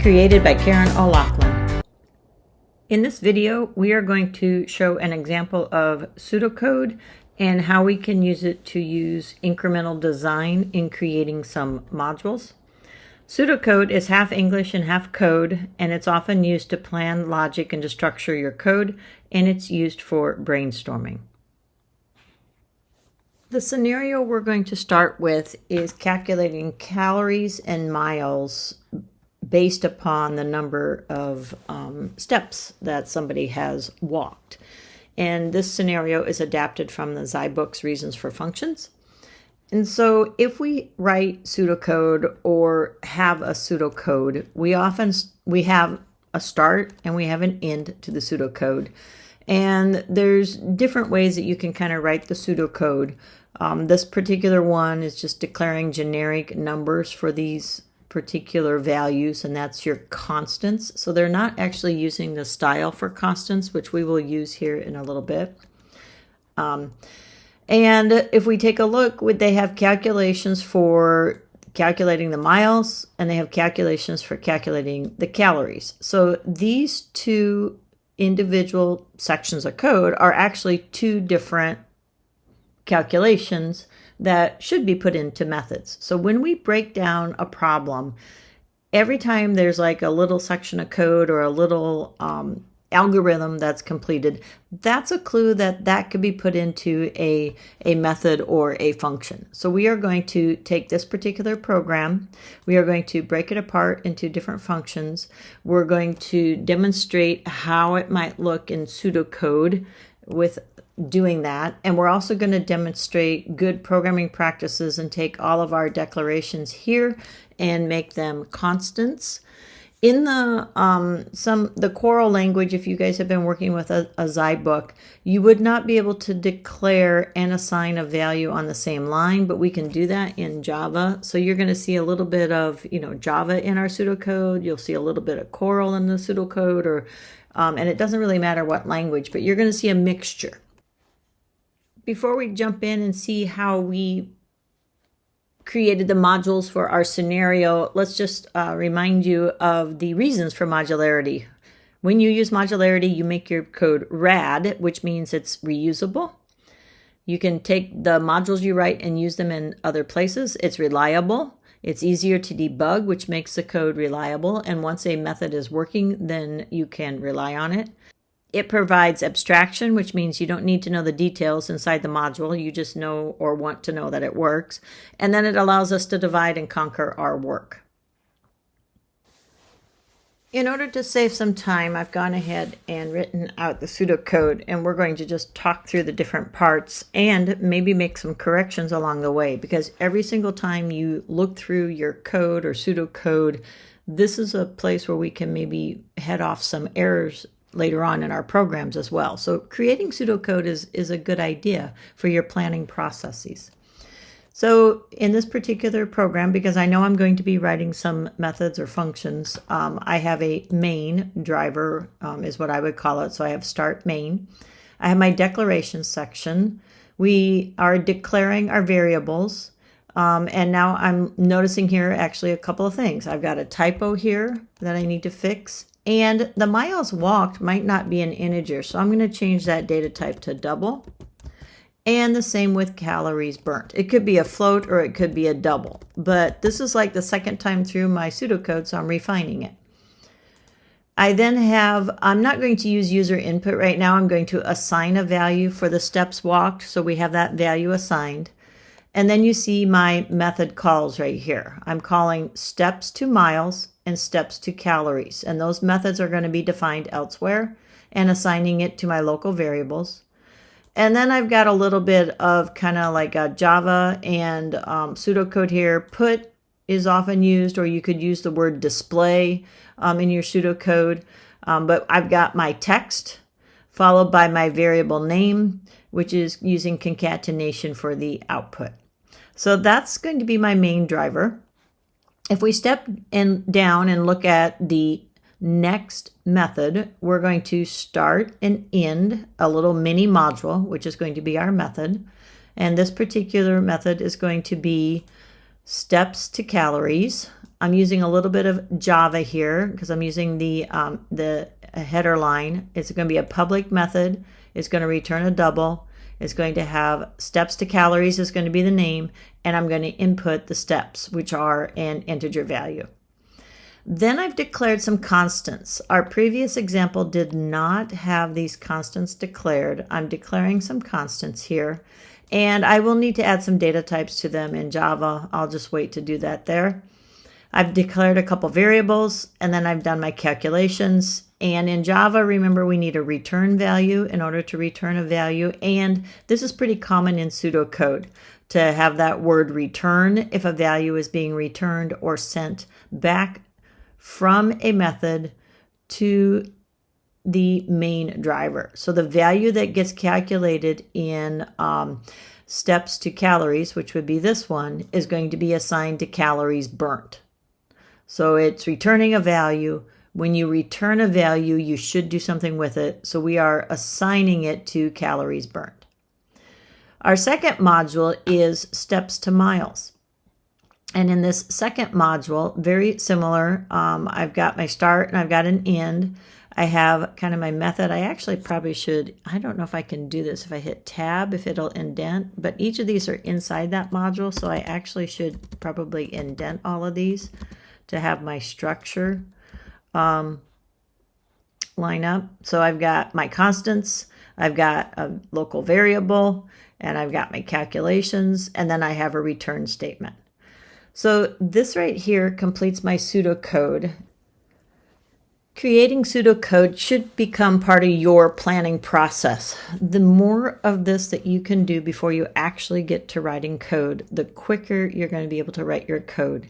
created by Karen O'Loughlin. In this video, we are going to show an example of pseudocode and how we can use it to use incremental design in creating some modules. Pseudocode is half English and half code, and it's often used to plan logic and to structure your code, and it's used for brainstorming. The scenario we're going to start with is calculating calories and miles based upon the number of steps that somebody has walked. And this scenario is adapted from the book's Reasons for Functions. And so if we write pseudocode or have a pseudocode, we have a start and we have an end to the pseudocode. And there's different ways that you can kind of write the pseudocode. This particular one is just declaring generic numbers for these particular values, and that's your constants. So they're not actually using the style for constants, which we will use here in a little bit. And if we take a look, they have calculations for calculating the miles, and they have calculations for calculating the calories. So these two individual sections of code are actually two different calculations that should be put into methods. So when we break down a problem, every time there's like a little section of code or a little algorithm that's completed, that's a clue that that could be put into a method or a function. So we are going to take this particular program, we are going to break it apart into different functions. We're going to demonstrate how it might look in pseudocode with doing that, and we're also going to demonstrate good programming practices and take all of our declarations here and make them constants. In the Coral language, if you guys have been working with a book, you would not be able to declare and assign a value on the same line, but we can do that in Java. So you're going to see a little bit of Java in our pseudocode. You'll see a little bit of Coral in the pseudocode, and it doesn't really matter what language, but you're going to see a mixture. Before we jump in and see how we created the modules for our scenario, let's just remind you of the reasons for modularity. When you use modularity, you make your code rad, which means it's reusable. You can take the modules you write and use them in other places. It's reliable. It's easier to debug, which makes the code reliable. And once a method is working, then you can rely on it. It provides abstraction, which means you don't need to know the details inside the module. You just know or want to know that it works. And then it allows us to divide and conquer our work. In order to save some time, I've gone ahead and written out the pseudocode, and we're going to just talk through the different parts and maybe make some corrections along the way, because every single time you look through your code or pseudocode, this is a place where we can maybe head off some errors later on in our programs as well. So creating pseudocode is a good idea for your planning processes. So in this particular program, because I know I'm going to be writing some methods or functions, I have a main driver, is what I would call it. So I have start main. I have my declaration section. We are declaring our variables. And now I'm noticing here actually a couple of things. I've got a typo here that I need to fix. And the miles walked might not be an integer, so I'm going to change that data type to double. And the same with calories burnt. It could be a float or it could be a double, but this is like the second time through my pseudocode, so I'm refining it. I then I'm not going to use user input right now. I'm going to assign a value for the steps walked, so we have that value assigned. And then you see my method calls right here. I'm calling steps to miles and steps to calories. And those methods are going to be defined elsewhere and assigning it to my local variables. And then I've got a little bit of kind of like a Java and pseudocode here. Put is often used, or you could use the word display in your pseudocode. But I've got my text followed by my variable name, which is using concatenation for the output. So that's going to be my main driver. If we step down and look at the next method, we're going to start and end a little mini module, which is going to be our method. And this particular method is going to be steps to calories. I'm using a little bit of Java here because I'm using the header line. It's going to be a public method. It's going to return a double. It's going to have steps to calories is going to be the name, and I'm going to input the steps, which are an integer value. Then I've declared some constants. Our previous example did not have these constants declared. I'm declaring some constants here, and I will need to add some data types to them in Java. I'll just wait to do that there. I've declared a couple variables, and then I've done my calculations. And in Java, remember, we need a return value in order to return a value. And this is pretty common in pseudocode to have that word return if a value is being returned or sent back from a method to the main driver. So the value that gets calculated in steps to calories, which would be this one, is going to be assigned to calories burnt. So it's returning a value. When you return a value, you should do something with it. So we are assigning it to calories burned. Our second module is steps to miles. And in this second module, very similar, I've got my start and I've got an end. I have kind of my method. I actually probably should, I don't know if I can do this if I hit tab, if it'll indent, but each of these are inside that module. So I actually should probably indent all of these to have my structure line up. So I've got my constants, I've got a local variable, and I've got my calculations, and then I have a return statement. So this right here completes my pseudocode. Creating pseudocode should become part of your planning process. The more of this that you can do before you actually get to writing code, the quicker you're going to be able to write your code.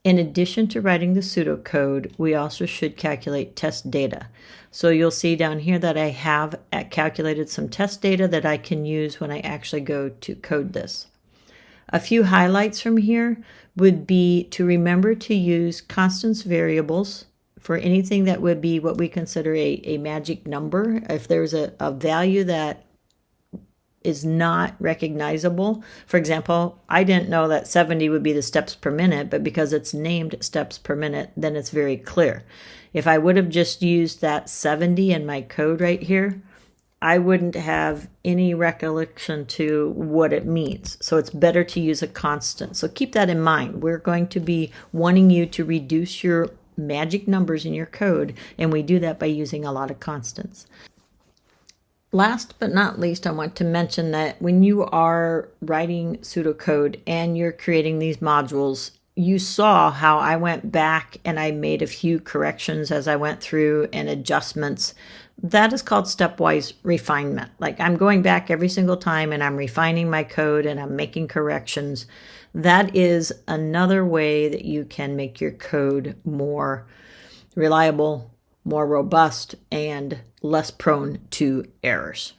In addition to writing the pseudocode, we also should calculate test data. So you'll see down here that I have calculated some test data that I can use when I actually go to code this. A few highlights from here would be to remember to use constants variables for anything that would be what we consider a magic number. If there's a value that is not recognizable. For example, I didn't know that 70 would be the steps per minute, but because it's named steps per minute, then it's very clear. If I would have just used that 70 in my code right here, I wouldn't have any recollection to what it means. So it's better to use a constant. So keep that in mind. We're going to be wanting you to reduce your magic numbers in your code, and we do that by using a lot of constants. Last but not least, I want to mention that when you are writing pseudocode and you're creating these modules, you saw how I went back and I made a few corrections as I went through and adjustments. That is called stepwise refinement. Like I'm going back every single time and I'm refining my code and I'm making corrections. That is another way that you can make your code more reliable, more robust, and less prone to errors.